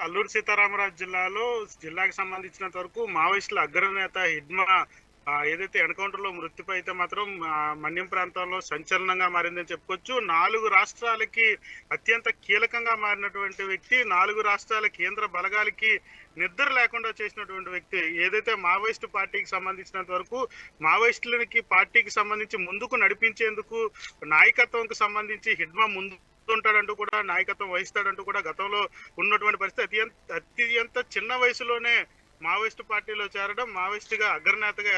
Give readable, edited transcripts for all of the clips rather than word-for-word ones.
అల్లూరు సీతారామరాజు జిల్లాకు సంబంధించినంత వరకు మావోయిస్టుల అగ్రనేత హిడ్మా ఏదైతే ఎన్కౌంటర్ లో మృత్యుపై అయితే మాత్రం మన్యం ప్రాంతంలో సంచలనంగా మారిందని చెప్పుకోవచ్చు. 4 రాష్ట్రాలకి అత్యంత కీలకంగా మారినటువంటి వ్యక్తి, 4 రాష్ట్రాల కేంద్ర బలగాలకి నిద్ర లేకుండా చేసినటువంటి వ్యక్తి. ఏదైతే మావోయిస్టు పార్టీకి సంబంధించినంత వరకు మావోయిస్టులకి పార్టీకి సంబంధించి ముందుకు నడిపించేందుకు నాయకత్వంకి సంబంధించి హిడ్మా ముందు ఉంటాడంటూ కూడా, నాయకత్వం వహిస్తాడంటూ కూడా గతంలో ఉన్నటువంటి పరిస్థితి. అత్యంత చిన్న వయసులోనే మావోయిస్టు పార్టీలో చేరడం, మావోయిస్టుగా అగ్రనేతగా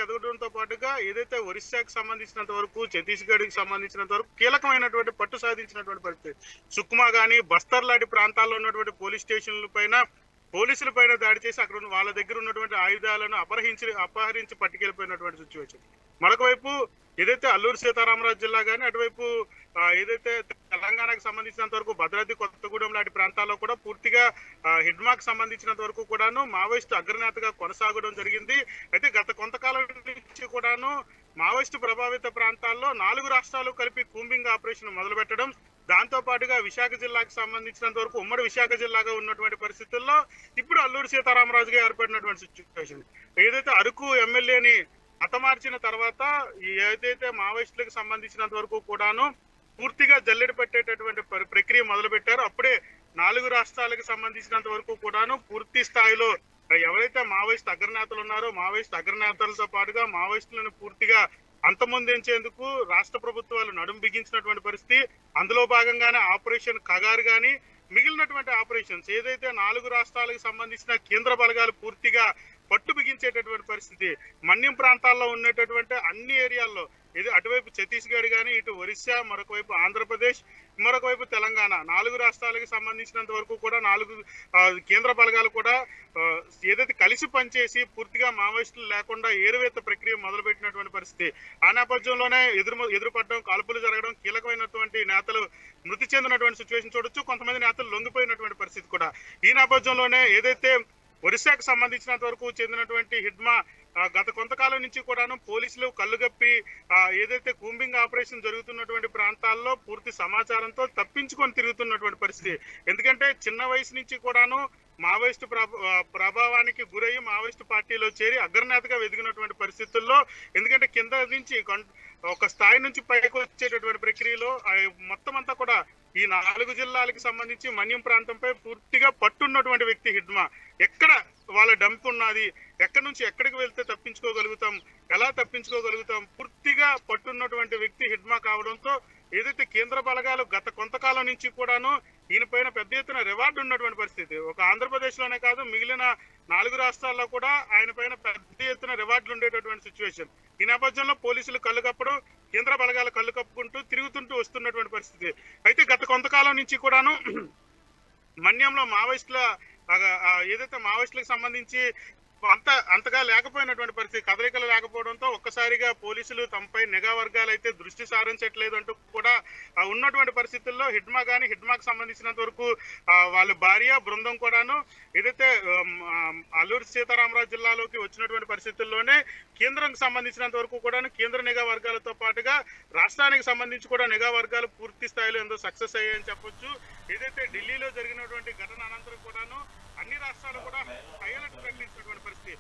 ఎదగడంతో పాటుగా ఏదైతే ఒరిస్సాకి సంబంధించినంత వరకు, ఛత్తీస్గఢ్కి సంబంధించినంత వరకు కీలకమైనటువంటి పట్టు సాధించినటువంటి పరిస్థితి. సుక్మా గానీ, బస్తర్ లాంటి ప్రాంతాల్లో ఉన్నటువంటి పోలీస్ పోలీసుల పైన దాడి చేసి అక్కడ వాళ్ళ దగ్గర ఉన్నటువంటి ఆయుధాలను అపహరించి పట్టుకెళ్ళిపోయినటువంటి సిచ్యువేషన్. మరొక వైపు ఏదైతే అల్లూరు సీతారామరాజు జిల్లా కానీ, అటువైపు ఏదైతే తెలంగాణకు సంబంధించినంత వరకు భద్రాద్రి కొత్తగూడెం లాంటి ప్రాంతాల్లో కూడా పూర్తిగా హిడ్మాకు సంబంధించినంత వరకు కూడాను మావోయిస్టు అగ్రనేతగా కొనసాగడం జరిగింది. అయితే గత కొంతకాలం నుంచి కూడాను మావోయిస్టు ప్రభావిత ప్రాంతాల్లో 4 రాష్ట్రాలు కలిపి కూంబింగ్ ఆపరేషన్ మొదలు పెట్టడం, దాంతో పాటుగా విశాఖ జిల్లాకు సంబంధించినంత వరకు ఉమ్మడి విశాఖ జిల్లాగా ఉన్నటువంటి పరిస్థితుల్లో ఇప్పుడు అల్లూరు సీతారామరాజుగా ఏర్పడినటువంటి సిచ్యువేషన్. ఏదైతే అరకు ఎమ్మెల్యేని హతమార్చిన తర్వాత ఏదైతే మావోయిస్టులకు సంబంధించినంత వరకు కూడాను పూర్తిగా జల్లెడ పెట్టేటటువంటి ప్రక్రియ మొదలు పెట్టారో అప్పుడే 4 రాష్ట్రాలకు సంబంధించినంత వరకు కూడాను పూర్తి స్థాయిలో ఎవరైతే మావోయిస్ట్ అగ్రనేతలు ఉన్నారో మావోయిస్ట్ అగ్రనేతలతో పాటుగా మావోయిస్టులను పూర్తిగా అంతమొందించేందుకు రాష్ట్ర ప్రభుత్వాలు నడుం బిగించినటువంటి పరిస్థితి. అందులో భాగంగానే ఆపరేషన్ కగారు గాని, మిగిలినటువంటి ఆపరేషన్స్ ఏదైతే 4 రాష్ట్రాలకు సంబంధించిన కేంద్ర బలగాలు పూర్తిగా పట్టు బిగించేటటువంటి పరిస్థితి. మన్యం ప్రాంతాల్లో ఉండేటటువంటి అన్ని ఏరియాల్లో, ఇది అటువైపు ఛత్తీస్గఢ్ కానీ, ఇటు ఒరిస్సా, మరొక వైపు ఆంధ్రప్రదేశ్, మరొక వైపు తెలంగాణ, 4 రాష్ట్రాలకు సంబంధించినంత వరకు కూడా 4 కేంద్ర బలగాలు కూడా ఏదైతే కలిసి పనిచేసి పూర్తిగా మావోయిస్టులు లేకుండా ఏరువేత ప్రక్రియ మొదలుపెట్టినటువంటి పరిస్థితి. ఆ నేపథ్యంలోనే ఎదురుపడడం, కాల్పులు జరగడం, కీలకమైనటువంటి నేతలు మృతి చెందినటువంటి సిచ్యువేషన్ చూడొచ్చు. కొంతమంది నేతలు లొంగిపోయినటువంటి పరిస్థితి కూడా. ఈ నేపథ్యంలోనే ఏదైతే ఒరిస్సాకు సంబంధించినంత వరకు చెందినటువంటి హిడ్మా గత కొంతకాలం నుంచి కూడాను పోలీసులు కళ్ళుగప్పి ఏదైతే కూంబింగ్ ఆపరేషన్ జరుగుతున్నటువంటి ప్రాంతాల్లో పూర్తి సమాచారంతో తప్పించుకొని తిరుగుతున్నటువంటి పరిస్థితి. ఎందుకంటే చిన్న వయసు నుంచి కూడాను మావోయిస్టు ప్రభావానికి గురయ్యి మావోయిస్టు పార్టీలో చేరి అగ్రనేతగా ఎదిగినటువంటి పరిస్థితుల్లో, ఎందుకంటే కింద నుంచి ఒక స్థాయి నుంచి పైకి వచ్చేటటువంటి ప్రక్రియలో మొత్తం అంతా కూడా ఈ 4 జిల్లాలకు సంబంధించి మన్యం ప్రాంతంపై పూర్తిగా పట్టున్నటువంటి వ్యక్తి హిడ్మా. ఎక్కడ వాళ్ళ డంప్ ఉన్నది, ఎక్కడి నుంచి ఎక్కడికి వెళ్తే తప్పించుకోగలుగుతాం, ఎలా తప్పించుకోగలుగుతాం, పూర్తిగా పట్టున్నటువంటి వ్యక్తి హిడ్మా కావడంతో ఏదైతే కేంద్ర బలగాలు గత కొంతకాలం నుంచి కూడాను ఈయన పైన పెద్ద ఎత్తున రివార్డు ఉన్నటువంటి పరిస్థితి. ఒక ఆంధ్రప్రదేశ్ లోనే కాదు, మిగిలిన 4 రాష్ట్రాల్లో కూడా ఆయన పైన పెద్ద ఎత్తున రివార్డులు ఉండేటటువంటి సిచ్యువేషన్. ఈ నేపథ్యంలో పోలీసులు కళ్ళు కప్పడం, కేంద్ర బలగాలు కళ్ళు కప్పుకుంటూ తిరుగుతుంటూ వస్తున్నటువంటి పరిస్థితి. అయితే గత కొంతకాలం నుంచి కూడాను మన్యంలో ఏదైతే మావోయిస్టులకు సంబంధించి అంతగా లేకపోయినటువంటి పరిస్థితి, కదలికలు లేకపోవడంతో ఒక్కసారిగా పోలీసులు తమపై నిఘా వర్గాలు అయితే దృష్టి సారించట్లేదు అంటూ కూడా ఉన్నటువంటి పరిస్థితుల్లో హిడ్మాకు సంబంధించినంత వరకు వాళ్ళ భార్య బృందం కూడాను ఏదైతే అల్లూరు సీతారామరాజు జిల్లాలోకి వచ్చినటువంటి పరిస్థితుల్లోనే కేంద్రానికి సంబంధించినంత వరకు కూడా కేంద్ర నిఘా వర్గాలతో పాటుగా రాష్ట్రానికి సంబంధించి కూడా నిఘా వర్గాలు పూర్తి స్థాయిలో ఎంతో సక్సెస్ అయ్యాయని చెప్పొచ్చు. ఏదైతే ఢిల్లీలో జరిగినటువంటి ఘటన అనంతరం కూడాను అన్ని రాష్ట్రాలు కూడా హై అలర్ట్ ప్రకటించినటువంటి పరిస్థితి.